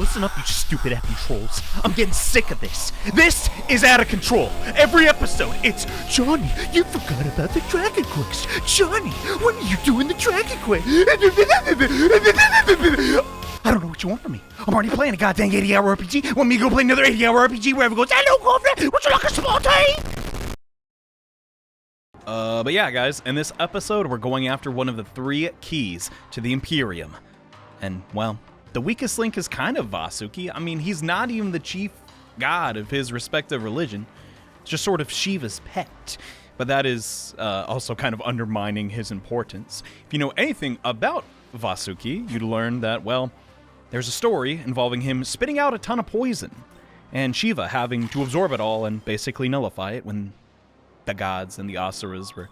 Listen up, you stupid effing trolls. I'm getting sick of this. This is out of control. Every episode, it's Johnny, you forgot about the Dragon Quest. Johnny, what are you doing the Dragon Quest? I don't know what you want from me. I'm already playing a goddamn 80-hour RPG. Want me to go play another 80-hour RPG where everyone goes, hello, girlfriend, would you like a small tea? But yeah, guys, in this episode, we're going after one of the 3 keys to the Imperium. And, well, the weakest link is kind of Vasuki. I mean, he's not even the chief god of his respective religion. It's just sort of Shiva's pet. But that is also kind of undermining his importance. If you know anything about Vasuki, you'd learn that, well, there's a story involving him spitting out a ton of poison, and Shiva having to absorb it all and basically nullify it when the gods and the Asuras were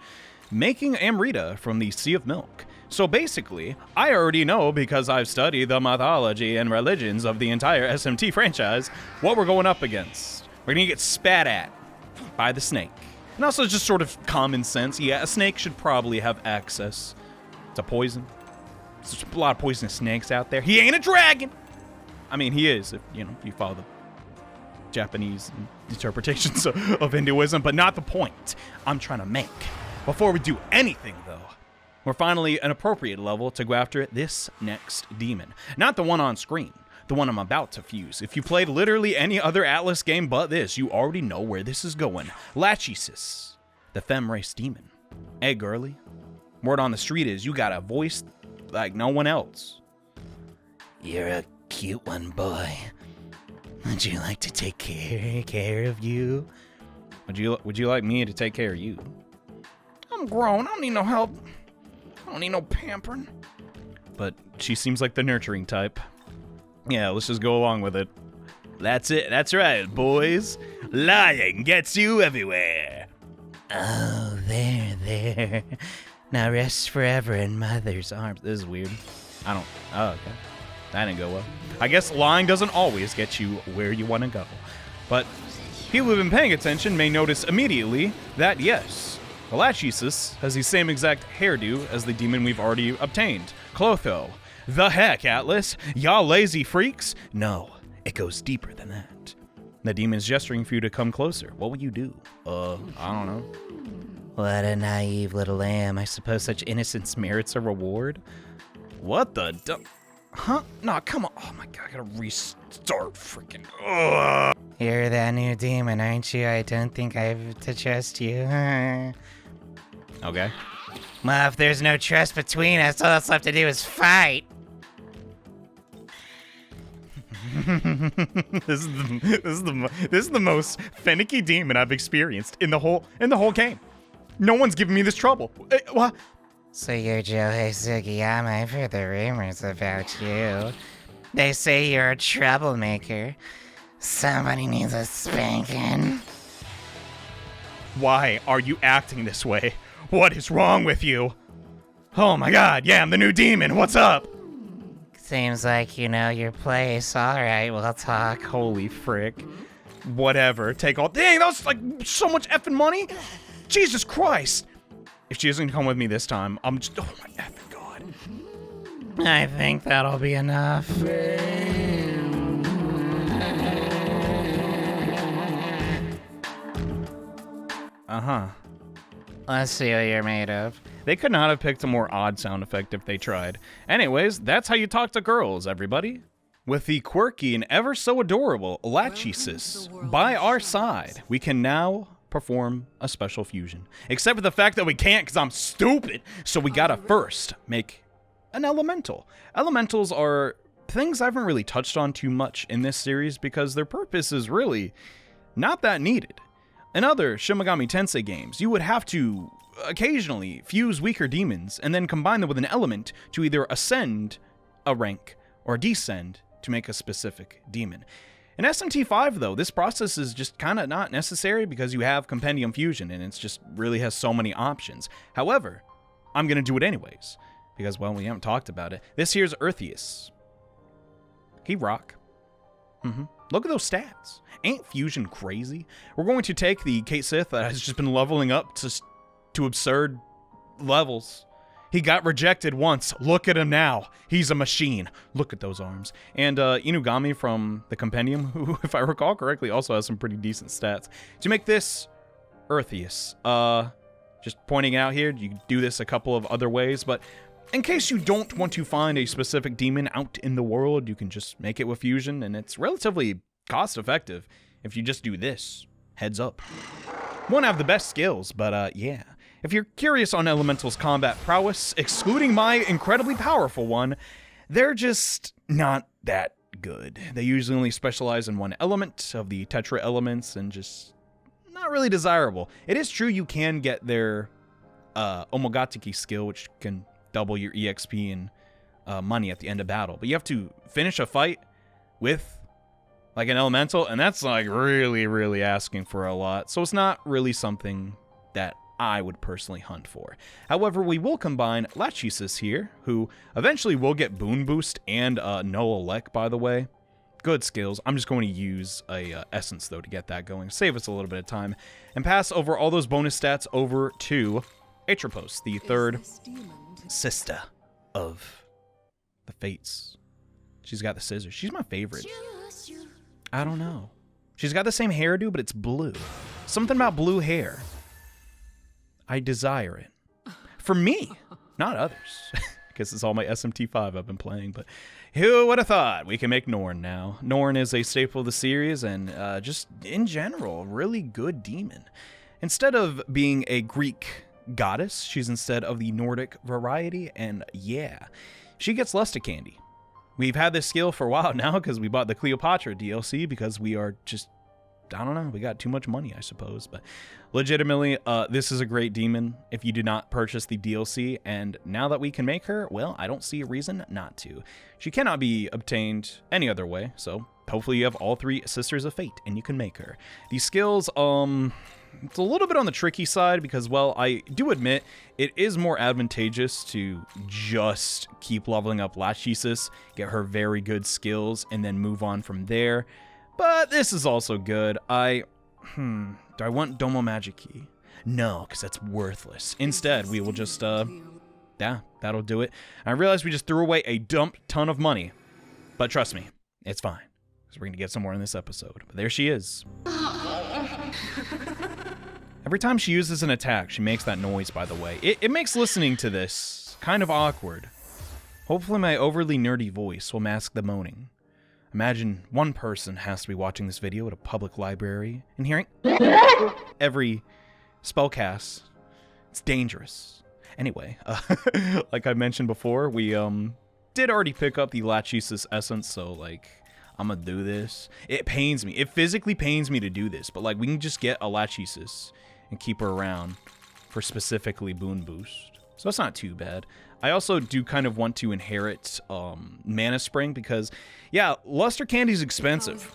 making Amrita from the Sea of Milk. So basically, I already know, because I've studied the mythology and religions of the entire SMT franchise, what we're going up against. We're gonna get spat at by the snake. And also just sort of common sense. Yeah, a snake should probably have access to poison. There's a lot of poisonous snakes out there. He ain't a dragon! I mean, he is, if you follow the Japanese interpretations of Hinduism, but not the point I'm trying to make. Before we do anything, though, we're finally an appropriate level to go after this next demon. Not the one on screen, the one I'm about to fuse. If you played literally any other Atlas game but this, you already know where this is going. Lachesis, the femme race demon. Hey, girly. Word on the street is you got a voice like no one else. You're a cute one, boy. Would you like to take care of you? Would you like me to take care of you? I'm grown. I don't need no help. I don't need no pampering. But she seems like the nurturing type. Yeah, let's just go along with it. That's it. That's right, boys. Lying gets you everywhere. Oh, there. Now rest forever in mother's arms. This is weird. Oh, okay. That didn't go well. I guess lying doesn't always get you where you want to go. But people who've been paying attention may notice immediately that, yes, the Lachesis has the same exact hairdo as the demon we've already obtained, Clotho. The heck, Atlas? Y'all lazy freaks? No, it goes deeper than that. The demon's gesturing for you to come closer. What will you do? I don't know. What a naive little lamb. I suppose such innocence merits a reward? What the Huh? No, come on. Oh my god, I gotta restart freaking. Ugh. You're that new demon, aren't you? I don't think I have to trust you. Okay. Well, if there's no trust between us, all that's left to do is fight. This is the most finicky demon I've experienced in the whole game. No one's giving me this trouble. What? So you're Johei Sugiyama. I've heard the rumors about you. They say you're a troublemaker. Somebody needs a spanking. Why are you acting this way? What is wrong with you? Oh my god, yeah, I'm the new demon. What's up? Seems like you know your place. Alright, we'll talk. Holy frick. Whatever. Take all. Dang, that was like so much effing money. Jesus Christ. If she doesn't come with me this time, I'm just. Oh my effing god. I think that'll be enough. Let's see what you're made of. They could not have picked a more odd sound effect if they tried. Anyways, that's how you talk to girls, everybody. With the quirky and ever so adorable Lachesis by our side, we can now perform a special fusion. Except for the fact that we can't because I'm stupid. So we gotta first make an elemental. Elementals are things I haven't really touched on too much in this series because their purpose is really not that needed. In other Shin Megami Tensei games, you would have to occasionally fuse weaker demons and then combine them with an element to either ascend a rank or descend to make a specific demon. In SMT 5, though, this process is just kind of not necessary because you have Compendium Fusion and it's just really has so many options. However, I'm going to do it anyways because, well, we haven't talked about it. This here's Eartheus. He rock. Look at those stats. Ain't fusion crazy? We're going to take the Kate Sith that has just been leveling up to absurd levels He got rejected once. Look at him now. He's a machine. Look at those arms. And Inugami from the Compendium, who, if I recall correctly, also has some pretty decent stats. To make this Eartheus, just pointing out here, you can do this a couple of other ways, but in case you don't want to find a specific demon out in the world, you can just make it with fusion, and it's relatively cost-effective if you just do this. Heads up. Won't have the best skills, but yeah. If you're curious on Elemental's combat prowess, excluding my incredibly powerful one, they're just not that good. They usually only specialize in one element of the Tetra elements, and just not really desirable. It is true you can get their Omogatiki skill, which can double your EXP and money at the end of battle. But you have to finish a fight with like an elemental, and that's like really, really asking for a lot. So it's not really something that I would personally hunt for. However, we will combine Lachesis here, who eventually will get Boon Boost and No Elect, by the way. Good skills. I'm just going to use a Essence, though, to get that going. Save us a little bit of time. And pass over all those bonus stats over to Atropos, the third sister of the Fates. She's got the scissors. She's my favorite. I don't know. She's got the same hairdo, but it's blue. Something about blue hair. I desire it. For me, not others. I guess it's all my SMT5 I've been playing, but who would have thought we can make Norn now? Norn is a staple of the series, and just in general, a really good demon. Instead of being a Greek goddess, she's instead of the Nordic variety, and yeah, she gets lusted candy. We've had this skill for a while now because we bought the Cleopatra DLC because we are just, I don't know, we got too much money, I suppose. But legitimately, this is a great demon if you did not purchase the DLC. And now that we can make her, well, I don't see a reason not to. She cannot be obtained any other way. So hopefully you have all three Sisters of Fate and you can make her. These skills, it's a little bit on the tricky side because, well, I do admit it is more advantageous to just keep leveling up Lachesis, get her very good skills, and then move on from there. But this is also good. Do I want Domo Magiki? No, because that's worthless. Instead, we will just, yeah, that'll do it. I realize we just threw away a dump ton of money, but trust me, it's fine, because we're going to get some more in this episode. But there she is. Every time she uses an attack, she makes that noise, by the way. It makes listening to this kind of awkward. Hopefully my overly nerdy voice will mask the moaning. Imagine one person has to be watching this video at a public library and hearing every spellcast. It's dangerous. Anyway, like I mentioned before, we did already pick up the Lachesis essence, so like I'm gonna do this. It pains me. It physically pains me to do this, but like we can just get a Lachesis and keep her around for specifically Boon Boost. So that's not too bad. I also do kind of want to inherit Mana Spring because, yeah, Luster Candy's expensive.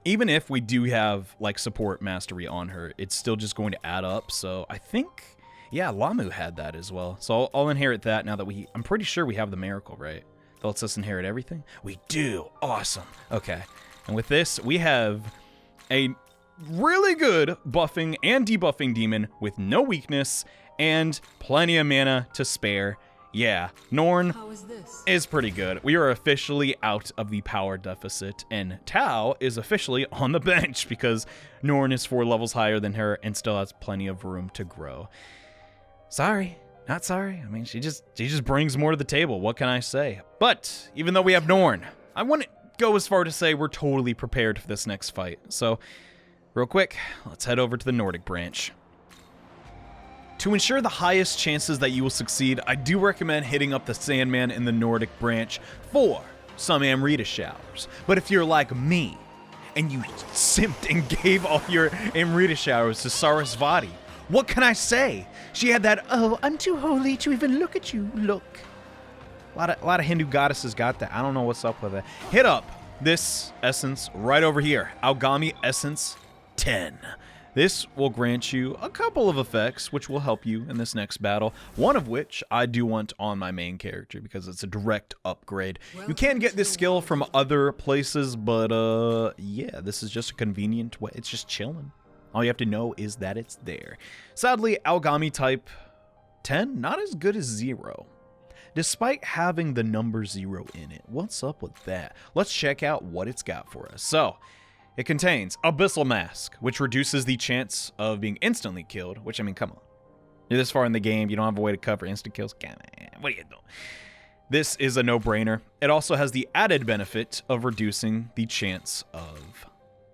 Even if we do have, like, support mastery on her, it's still just going to add up. So I think, yeah, Lamu had that as well. So I'll inherit that now that I'm pretty sure we have the Miracle, right? That lets us inherit everything? We do. Awesome. Okay. And with this, we have a really good buffing and debuffing demon with no weakness and plenty of mana to spare. Yeah, Norn is pretty good. We are officially out of the power deficit, and Tao is officially on the bench because Norn is 4 levels higher than her and still has plenty of room to grow. Sorry, not sorry. I mean, she just brings more to the table. What can I say? But even though we have Norn, I wouldn't go as far to say we're totally prepared for this next fight. So, real quick, let's head over to the Nordic branch. To ensure the highest chances that you will succeed, I do recommend hitting up the Sandman in the Nordic branch for some Amrita showers. But if you're like me, and you simped and gave all your Amrita showers to Sarasvati, what can I say? She had that, oh, I'm too holy to even look at you look. A lot of Hindu goddesses got that. I don't know what's up with it. Hit up this essence right over here. Aogami Essence 10. This will grant you a couple of effects, which will help you in this next battle. One of which I do want on my main character because it's a direct upgrade. You can get this skill from other places, but yeah, this is just a convenient way. It's just chilling. All you have to know is that it's there. Sadly, Aogami type 10, not as good as 0. Despite having the number 0 in it. What's up with that? Let's check out what it's got for us. So, it contains Abyssal Mask, which reduces the chance of being instantly killed, which, I mean, come on. You're this far in the game, you don't have a way to cover instant kills? Come on, what are you doing? This is a no-brainer. It also has the added benefit of reducing the chance of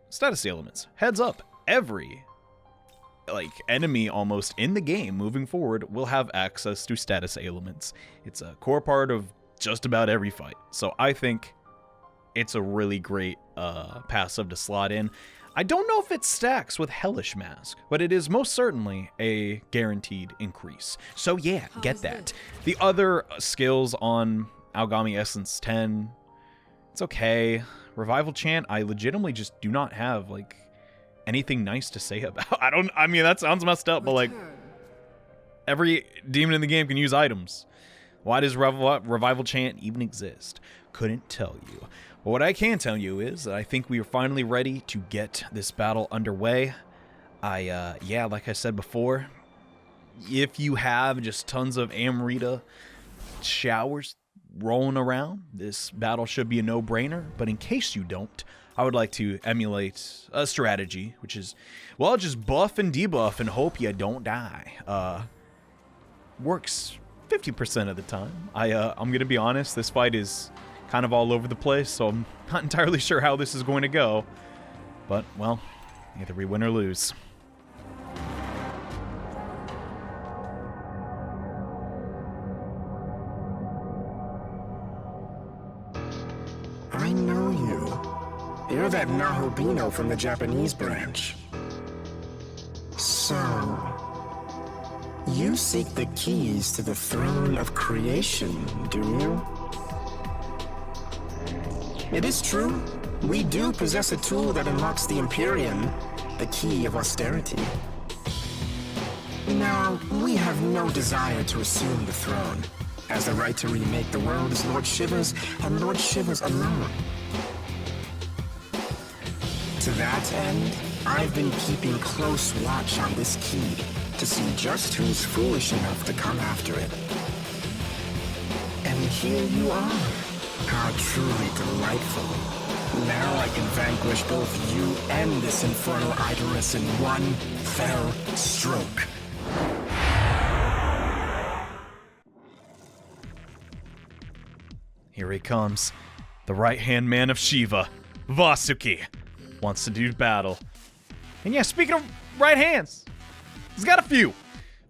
status elements. Heads up, every enemy almost in the game moving forward will have access to status elements. It's a core part of just about every fight. So I think it's a really great passive to slot in. I don't know if it stacks with Hellish Mask, but it is most certainly a guaranteed increase. So yeah, get that. The other skills on Aogami Essence 10, it's okay. Revival Chant, I legitimately just do not have anything nice to say about. I mean, that sounds messed up, but every demon in the game can use items. Why does Revival Chant even exist? Couldn't tell you. But what I can tell you is that I think we are finally ready to get this battle underway. Yeah, like I said before, if you have just tons of Amrita showers rolling around, this battle should be a no-brainer. But in case you don't, I would like to emulate a strategy, which is, well, just buff and debuff and hope you don't die. Works 50% of the time. I'm going to be honest, this fight is kind of all over the place, so I'm not entirely sure how this is going to go. But, well, either we win or lose. I know you. You're that Nahobino from the Japanese branch. So, you seek the keys to the throne of creation, do you? It is true. We do possess a tool that unlocks the Empyrean, the key of austerity. Now, we have no desire to assume the throne, as the right to remake the world is Lord Shiva's, and Lord Shiva's alone. To that end, I've been keeping close watch on this key to see just who's foolish enough to come after it. And here you are. How truly delightful. Now I can vanquish both you and this infernal idoless in one fell stroke. Here he comes. The right-hand man of Shiva, Vasuki, wants to do battle. And yeah, speaking of right hands, he's got a few.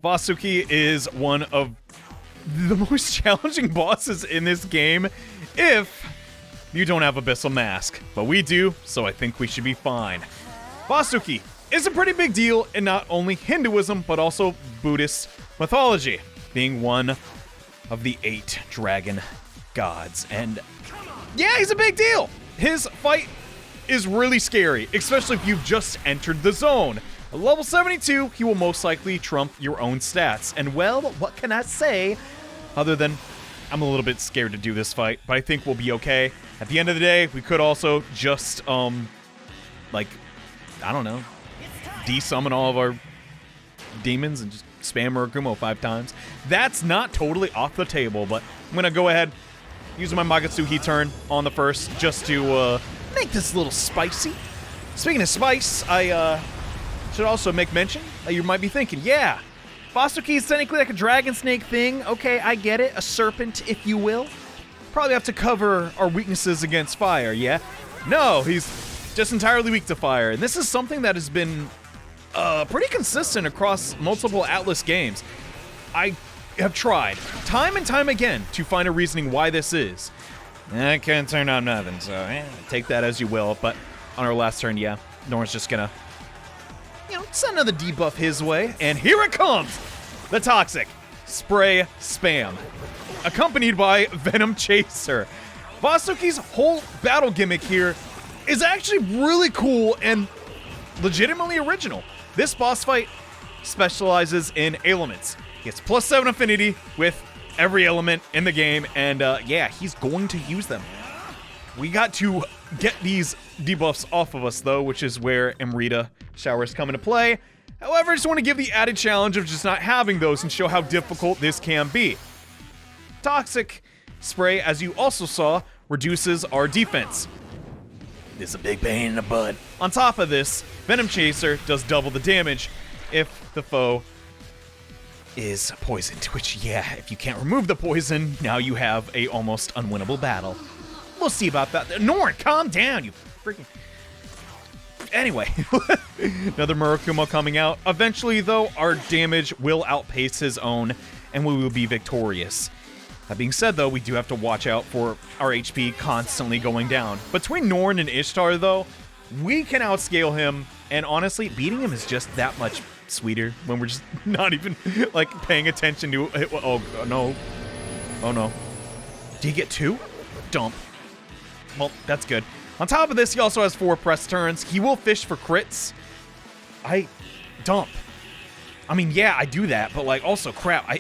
Vasuki is one of the most challenging bosses in this game if you don't have Abyssal Mask. But we do, so I think we should be fine. Vasuki is a pretty big deal in not only Hinduism, but also Buddhist mythology, being one of the 8 dragon gods. And yeah, he's a big deal. His fight is really scary, especially if you've just entered the zone. At level 72, he will most likely trump your own stats. And well, what can I say other than I'm a little bit scared to do this fight, but I think we'll be okay. At the end of the day, we could also just, I don't know, de-summon all of our demons and just spam Murakumo 5 times. That's not totally off the table, but I'm going to go ahead, using my Magatsuhi turn on the first, just to make this a little spicy. Speaking of spice, I should also make mention that you might be thinking, yeah, Vasuki is technically like a dragon snake thing. Okay, I get it. A serpent, if you will. Probably have to cover our weaknesses against fire, yeah? No, he's just entirely weak to fire. And this is something that has been pretty consistent across multiple Atlas games. I have tried time and time again to find a reasoning why this is. I can't turn on nothing, so take that as you will. But on our last turn, yeah, Norn's just gonna, send another debuff his way. And here it comes! The Toxic Spray Spam, accompanied by Venom Chaser. Vasuki's whole battle gimmick here is actually really cool and legitimately original. This boss fight specializes in elements. He gets +7 affinity with every element in the game, and yeah, he's going to use them. We got to get these debuffs off of us, though, which is where Amrita showers come into play. However, I just want to give the added challenge of just not having those and show how difficult this can be. Toxic Spray, as you also saw, reduces our defense. This is a big pain in the butt. On top of this, Venom Chaser does double the damage if the foe is poisoned, which, yeah, if you can't remove the poison, now you have a almost unwinnable battle. We'll see about that. Norn, calm down, you freaking... Anyway, another Murakumo coming out. Eventually, though, our damage will outpace his own, and we will be victorious. That being said, though, we do have to watch out for our HP constantly going down. Between Norn and Ishtar, though, we can outscale him, and honestly, beating him is just that much sweeter when we're just not even, like, paying attention to it. Oh, no. Oh, no. Did he get 2? Dump. Well, that's good. On top of this, he also has 4 press turns. He will fish for crits. I dump. I mean, yeah, I do that, but, like, also, crap,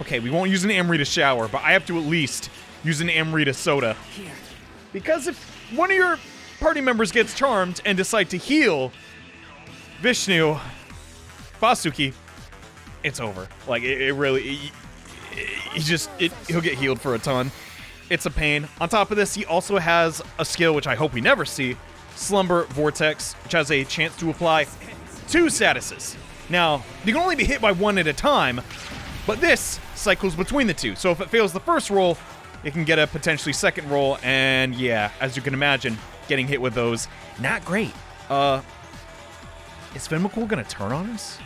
okay, we won't use an Amrita shower, but I have to at least use an Amrita soda. Because if one of your party members gets charmed and decide to heal Vishnu, Vasuki, it's over. Like, it really, he'll get healed for a ton. It's a pain. On top of this, he also has a skill, which I hope we never see, Slumber Vortex, which has a chance to apply 2 statuses. Now, you can only be hit by 1 at a time, but this cycles between the 2. So if it fails the first roll, it can get a potentially second roll, and yeah, as you can imagine, getting hit with those, not great. Is Finmakul gonna turn on us?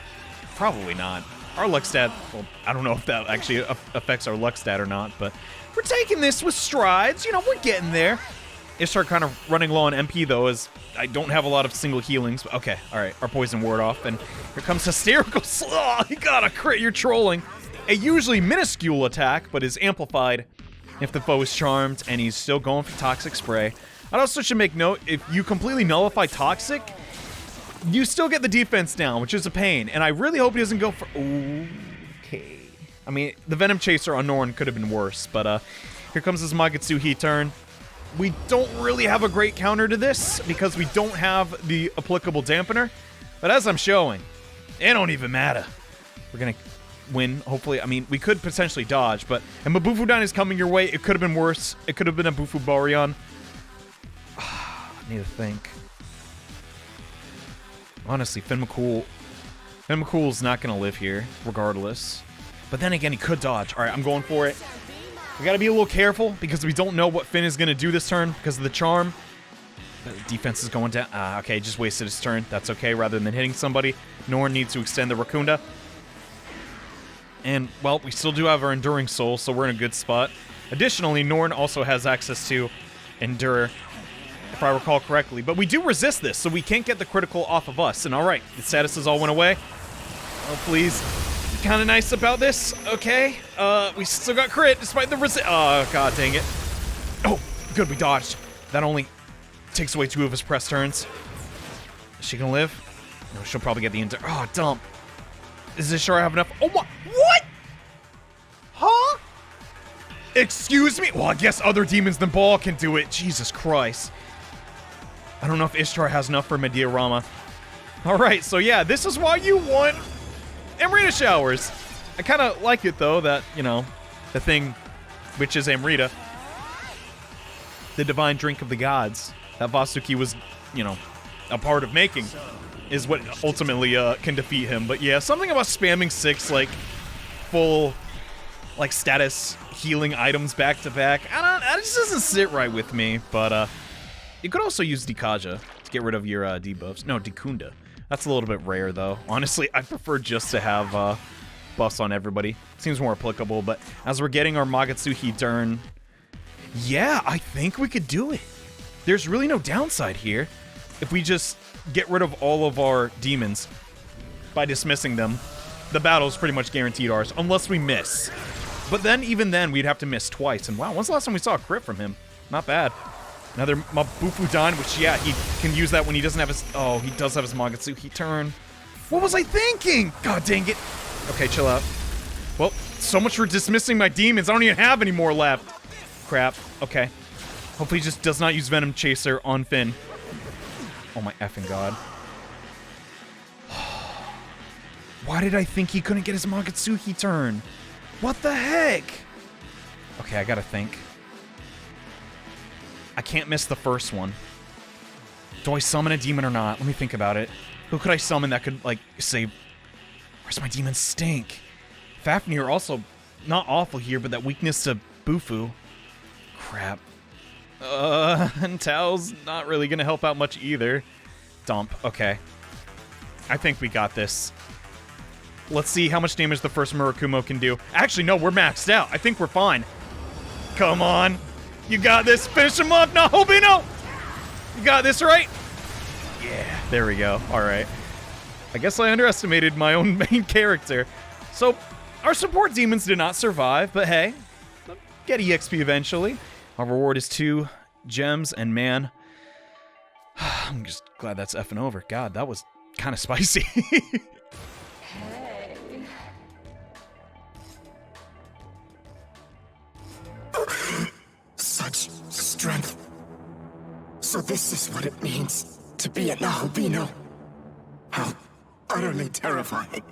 Probably not. Our luck stat, well, I don't know if that actually affects our luck stat or not, but we're taking this with strides. You know, we're getting there. Ishtar kind of running low on MP, though, as I don't have a lot of single healings. But okay, all right, our poison ward off, and here comes Hysterical Slaw. He got a crit, you're trolling. A usually minuscule attack, but is amplified if the foe is charmed, and he's still going for Toxic Spray. I also should make note, if you completely nullify Toxic, you still get the defense down, which is a pain, and I really hope he doesn't go for... Okay. I mean, the Venom Chaser on Norn could have been worse, but here comes his Magatsuhi turn. We don't really have a great counter to this, because we don't have the applicable dampener, but as I'm showing, it don't even matter. We're gonna win, hopefully. I mean, we could potentially dodge, but... And Mabufudan is coming your way. It could have been worse. It could have been a Bufu Baryon. I need to think. Honestly, Finmakul's not going to live here, regardless. But then again, he could dodge. All right, I'm going for it. We got to be a little careful, because we don't know what Finn is going to do this turn because of the charm. The defense is going down. Okay, just wasted his turn. That's okay, rather than hitting somebody. Norn needs to extend the Rakunda. And, well, we still do have our Enduring Soul, so we're in a good spot. Additionally, Norn also has access to Endure, if I recall correctly. But we do resist this, so we can't get the critical off of us. And alright, the statuses all went away. Oh, please. Kind of nice about this. Okay. We still got crit, despite the resist. Oh, god dang it. Oh, good, we dodged. That only takes away 2 of his press turns. Is she gonna live? No, she'll probably get the Endure. Oh, dump. Is this sure I have enough? Oh, my. What? Huh? Excuse me? Well, I guess other demons than Ball can do it. Jesus Christ. I don't know if Ishtar has enough for Mediarama. Alright, so yeah, this is why you want Amrita Showers. I kind of like it, though, that, you know, the thing, which is Amrita, the divine drink of the gods, that Vasuki was, you know, a part of making, is what ultimately can defeat him. But yeah, something about spamming 6, like, full, like, status healing items back to back, that just doesn't sit right with me. But you could also use Dikaja to get rid of your debuffs. No, Dikunda. That's a little bit rare, though. Honestly, I prefer just to have buffs on everybody. Seems more applicable, but as we're getting our Magatsuhi turn, yeah, I think we could do it. There's really no downside here. If we just get rid of all of our demons by dismissing them, the battle's pretty much guaranteed ours, unless we miss. But then, even then, we'd have to miss twice. And wow, when's the last time we saw a crit from him? Not bad. Another Mabufudan, which, yeah, he can use that when he doesn't have his... Oh, he does have his Magatsuhi turn. What was I thinking? God dang it. Okay, chill out. Well, so much for dismissing my demons. I don't even have any more left. Crap. Okay. Hopefully he just does not use Venom Chaser on Finn. Oh my effing god. Why did I think he couldn't get his Magatsuki turn? What the heck? Okay, I gotta think. I can't miss the first one. Do I summon a demon or not? Let me think about it. Who could I summon that could, like, save... Where's my demon Stink? Fafnir also not awful here, but that weakness to Bufu. Crap. And Tao's not really gonna help out much either. Dump. Okay. I think we got this. Let's see how much damage the first Murakumo can do. Actually, no, we're maxed out. I think we're fine. Come on. You got this. Finish him off. No, Hobino! You got this, right? Yeah, there we go. All right. I guess I underestimated my own main character. So, our support demons did not survive, but hey, get EXP eventually. Our reward is 2 gems, and man, I'm just glad that's effing over. God, that was kind of spicy. Hey. Such strength. So this is what it means to be a Nahobino. How utterly terrifying.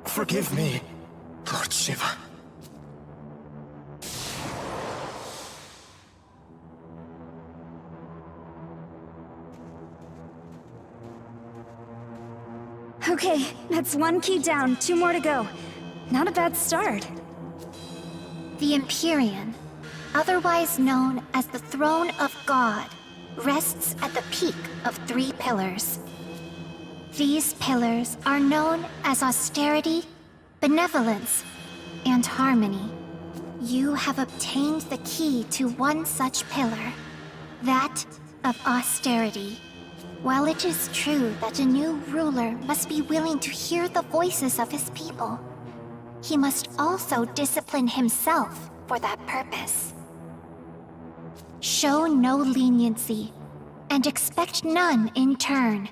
Forgive me, Lord Shiva. Okay, that's 1 key down, 2 more to go. Not a bad start. The Empyrean, otherwise known as the Throne of God, rests at the peak of 3 pillars. These pillars are known as austerity, benevolence, and harmony. You have obtained the key to one such pillar, that of austerity. While it is true that a new ruler must be willing to hear the voices of his people, he must also discipline himself for that purpose. Show no leniency, and expect none in turn.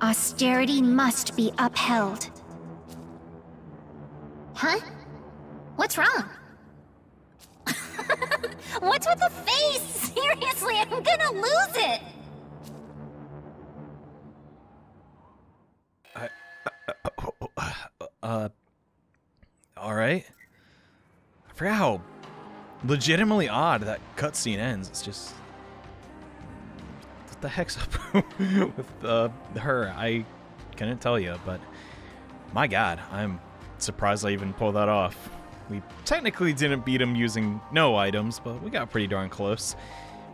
Austerity must be upheld. Huh? What's wrong? What's with the face? Seriously, I'm gonna lose it! Alright. I forgot how legitimately odd that cutscene ends. It's just... What the heck's up with her? I couldn't tell you, but... My god, I'm surprised I even pulled that off. We technically didn't beat him using no items, but we got pretty darn close.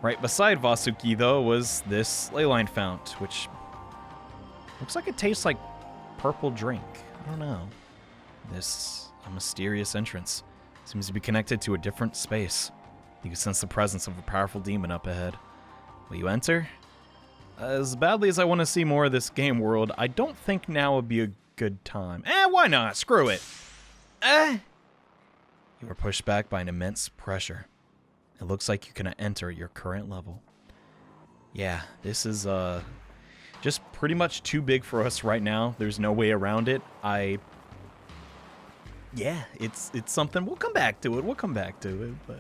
Right beside Vasuki, though, was this leyline fount, which... looks like it tastes like purple drink. I don't know. This a mysterious entrance seems to be connected to a different space. You can sense the presence of a powerful demon up ahead. Will you enter? As badly as I want to see more of this game world, I don't think now would be a good time. Why not? Screw it. You are pushed back by an immense pressure. It looks like you can enter your current level. Yeah, this is just pretty much too big for us right now. There's no way around it. Yeah, it's something. We'll come back to it. But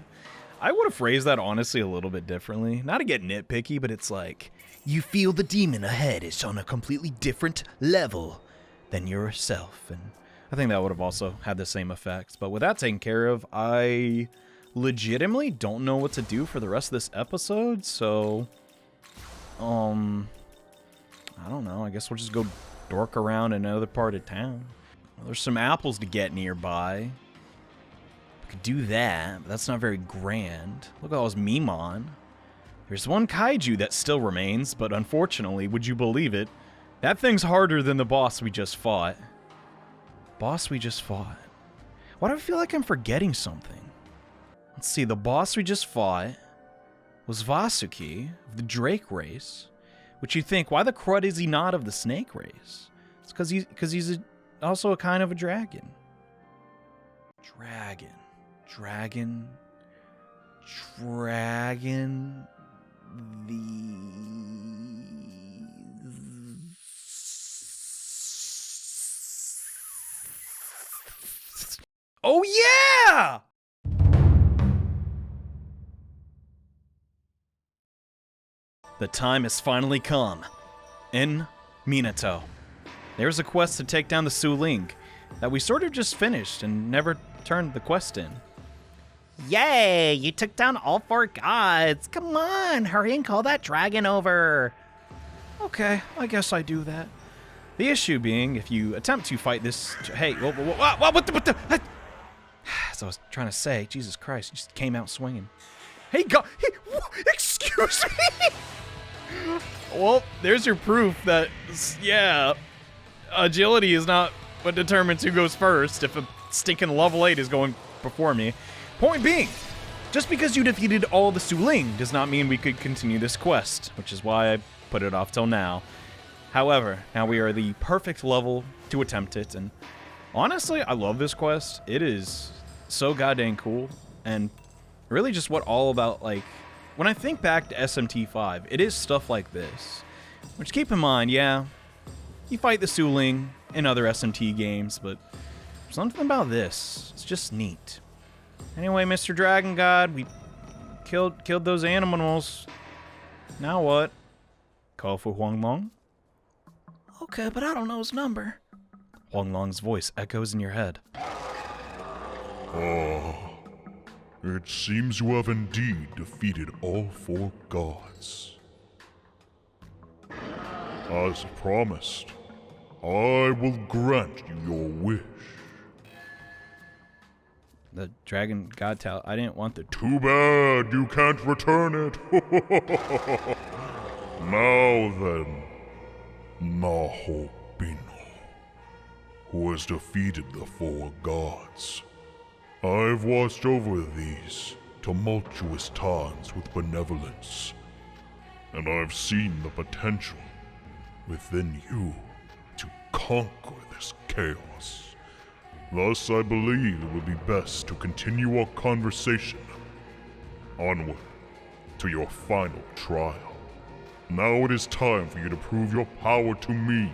I would have phrased that honestly a little bit differently. Not to get nitpicky, but it's like, you feel the demon ahead is on a completely different level than yourself. And I think that would have also had the same effects. But with that taken care of, I legitimately don't know what to do for the rest of this episode. So, I don't know. I guess we'll just go dork around another part of town. Well, there's some apples to get nearby. We could do that, but that's not very grand. Look at all those Mimon. There's one kaiju that still remains, but unfortunately, would you believe it, that thing's harder than the boss we just fought. Why do I feel like I'm forgetting something? Let's see, the boss we just fought was Vasuki of the Drake race. Which you think, why the crud is he not of the snake race? It's because he's also a kind of a dragon. Dragon. Oh yeah! The time has finally come. In Minato, there's a quest to take down the Su Ling that we sort of just finished and never turned the quest in. Yay! You took down all 4 gods. Come on, hurry and call that dragon over. Okay, I guess I do that. The issue being, if you attempt to fight this... Hey, what the... As I was trying to say, Jesus Christ, he just came out swinging. Hey, God... Excuse me? Well, there's your proof that, yeah, agility is not what determines who goes first if a stinking level 8 is going before me. Point being, just because you defeated all the Su Ling does not mean we could continue this quest, which is why I put it off till now. However, now we are the perfect level to attempt it, and honestly, I love this quest. It is so goddamn cool, and really just what all about, like, when I think back to SMT5, it is stuff like this. Which, keep in mind, yeah, you fight the Su Ling in other SMT games, but something about this, it's just neat. Anyway, Mr. Dragon God, we killed those animals. Now what? Call for Huang Long? Okay, but I don't know his number. Huang Long's voice echoes in your head. It seems you have indeed defeated all 4 gods. As promised, I will grant you your wish. The Dragon God Tal, I didn't want the... Too bad you can't return it. Now then, Naho Bino, who has defeated the 4 gods. I've watched over these tumultuous times with benevolence, and I've seen the potential within you to conquer this chaos. Thus, I believe it would be best to continue our conversation onward to your final trial. Now it is time for you to prove your power to me,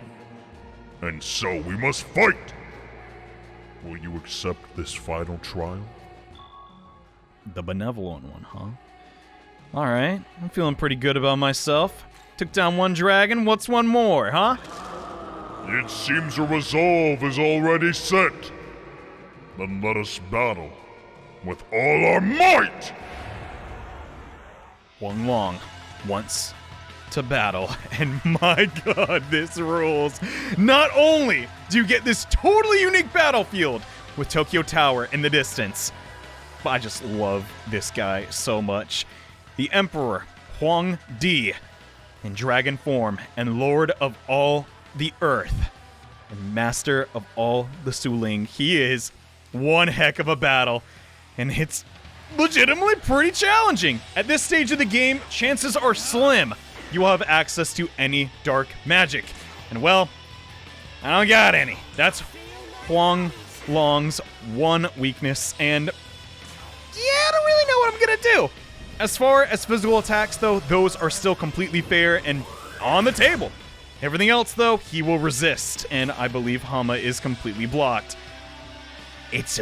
and so we must fight! Will you accept this final trial? The benevolent one, huh? Alright, I'm feeling pretty good about myself. Took down 1 dragon, what's 1 more, huh? It seems your resolve is already set. Then let us battle with all our might! Huang Long wants to battle, and my god, this rules. Not only do you get this totally unique battlefield with Tokyo Tower in the distance, but I just love this guy so much. The Emperor Huang Di in dragon form and Lord of all the Earth and Master of all the Su Ling. He is one heck of a battle, and it's legitimately pretty challenging. At this stage of the game, chances are slim you will have access to any dark magic. And well, I don't got any. That's Huang Long's one weakness, and yeah, I don't really know what I'm gonna do. As far as physical attacks, though, those are still completely fair and on the table. Everything else, though, he will resist, and I believe Hama is completely blocked. It's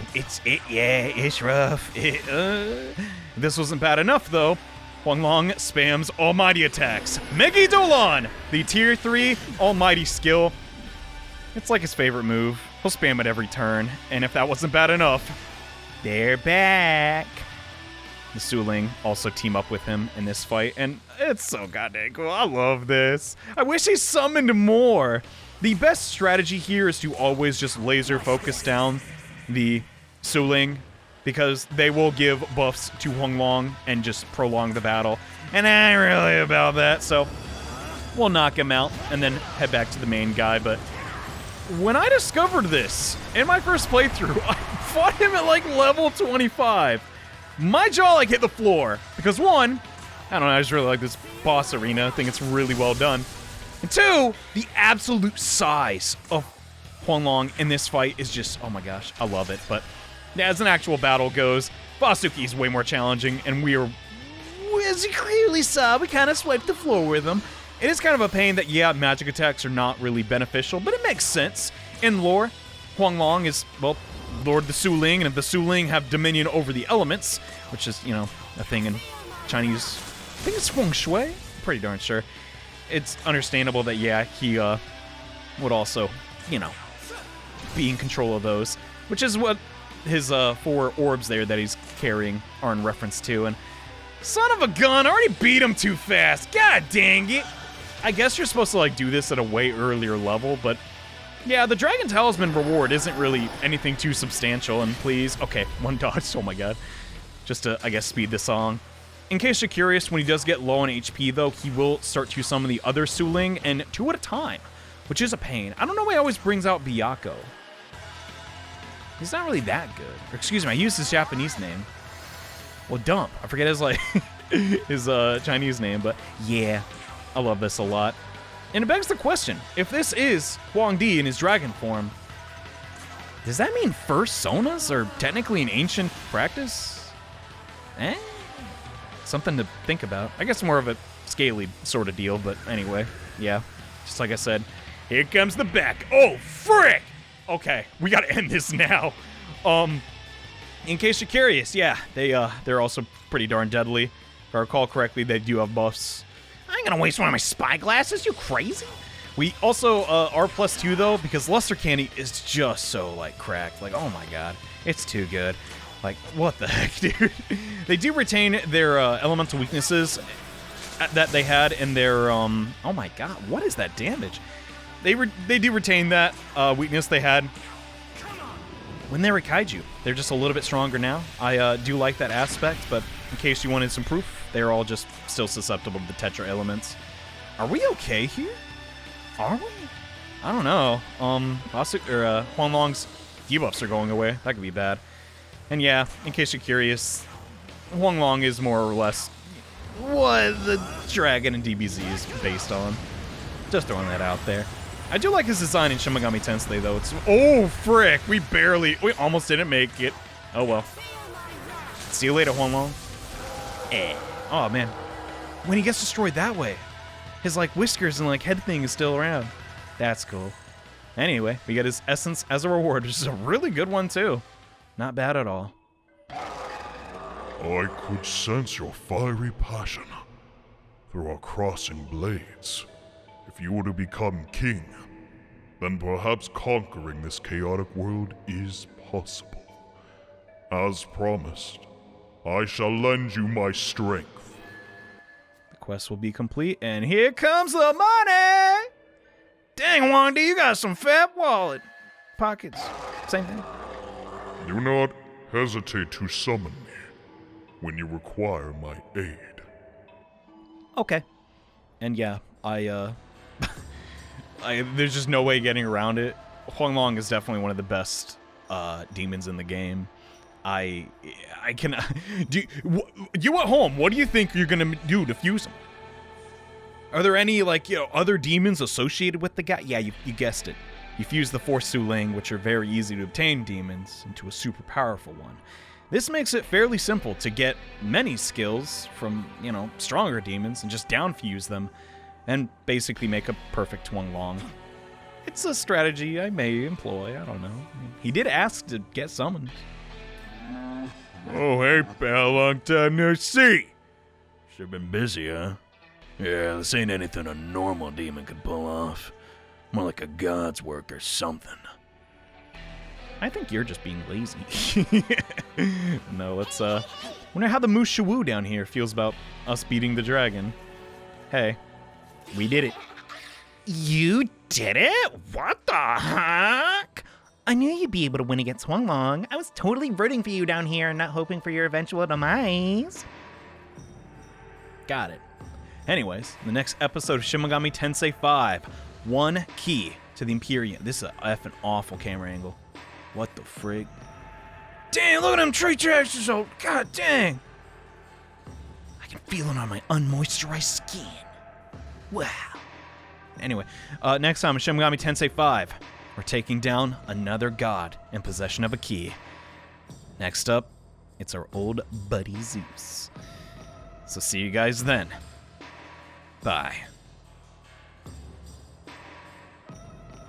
rough. This wasn't bad enough, though. Huang Long spams almighty attacks. Megi Dolan, the tier 3 almighty skill. It's like his favorite move. He'll spam it every turn, and if that wasn't bad enough, they're back. The Su Ling also team up with him in this fight, and it's so goddamn cool. I love this. I wish he summoned more. The best strategy here is to always just laser focus down the Su Ling, because they will give buffs to Huang Long and just prolong the battle. And I ain't really about that, so we'll knock him out and then head back to the main guy. But when I discovered this in my first playthrough, I fought him at like level 25. My jaw like hit the floor because 1, I don't know, I just really like this boss arena. I think it's really well done. And 2, the absolute size of Huang Long in this fight is just, oh my gosh, I love it. But as an actual battle goes, Vasuki is way more challenging, and we are, as you clearly saw, we kind of swiped the floor with him. It is kind of a pain that, yeah, magic attacks are not really beneficial, but it makes sense. In lore, Huang Long is, well, Lord of the Su Ling, and if the Su Ling have dominion over the elements, which is, you know, a thing in Chinese, I think it's feng shui, pretty darn sure. It's understandable that, yeah, he would also, you know, be in control of those, which is what his 4 orbs there that he's carrying are in reference to. And son of a gun, I already beat him too fast. God dang it. I guess you're supposed to, like, do this at a way earlier level, but yeah, the Dragon Talisman reward isn't really anything too substantial. And please, okay, 1 dodge, oh my god. Just to, I guess, speed this along. In case you're curious, when he does get low on HP, though, he will start to summon the other Suling, and 2 at a time, which is a pain. I don't know why he always brings out Byakuo. He's not really that good. Or, excuse me, I used his Japanese name. Well, Dump. I forget his, like, his Chinese name, but yeah, I love this a lot. And it begs the question, if this is Huang Di in his dragon form, does that mean first Sonas are technically an ancient practice? Something to think about. I guess more of a scaly sort of deal, but anyway, yeah. Just like I said, here comes the back. Oh, frick! Okay, we gotta end this now. In case you're curious, yeah, they're also pretty darn deadly. If I recall correctly, they do have buffs. I ain't gonna waste one of my spy glasses, you crazy? We also are +2 though, because Luster Candy is just so, like, cracked. Like, oh my god, it's too good. Like, what the heck, dude? They do retain their elemental weaknesses that they had in their, oh my god, what is that damage? They do retain that weakness they had when they were Kaiju. They're just a little bit stronger now. I do like that aspect, but in case you wanted some proof, they're all just still susceptible to the Tetra elements. Are we okay here? Are we? I don't know. Huang Long's debuffs are going away. That could be bad. And yeah, in case you're curious, Huang Long is more or less what the Dragon and DBZ is based on. Just throwing that out there. I do like his design in Shin Megami Tensei though. It's, oh frick, we almost didn't make it. Oh well. See you later, Huang Long. Oh man, when he gets destroyed that way, his like whiskers and like head thing is still around. That's cool. Anyway, we get his essence as a reward, which is a really good one too. Not bad at all. I could sense your fiery passion through our crossing blades. If you were to become king, then perhaps conquering this chaotic world is possible. As promised, I shall lend you my strength. The quest will be complete, and here comes the money! Dang, Huang Di, you got some fat wallet. Pockets. Same thing. Do not hesitate to summon me when you require my aid. Okay. And yeah, there's just no way getting around it. Huang Long is definitely one of the best demons in the game. I can. You at home, what do you think you're gonna do to fuse him? Are there any, like, you know, other demons associated with the guy? Yeah, you guessed it. You fuse the 4 Suling, which are very easy to obtain demons, into a super powerful one. This makes it fairly simple to get many skills from, you know, stronger demons and just downfuse them and basically make a perfect Huang Long. It's a strategy I may employ, I don't know. He did ask to get summoned. Oh, hey, pal, long time no see. Sure been busy, huh? Yeah, this ain't anything a normal demon could pull off. More like a god's work or something. I think you're just being lazy. No, let's, wonder how the Musha Wu down here feels about us beating the dragon. Hey, we did it. You did it? What the heck? I knew you'd be able to win against Huang Long. I was totally rooting for you down here and not hoping for your eventual demise. Got it. Anyways, the next episode of Shin Megami Tensei V, one key to the Imperium. This is an effing awful camera angle. What the frig? Dang, look at them tree trashes. Oh, god dang. I can feel it on my unmoisturized skin. Wow. Anyway, next time on Shin Megami Tensei V, we're taking down another god in possession of a key. Next up, it's our old buddy Zeus. So see you guys then. Bye.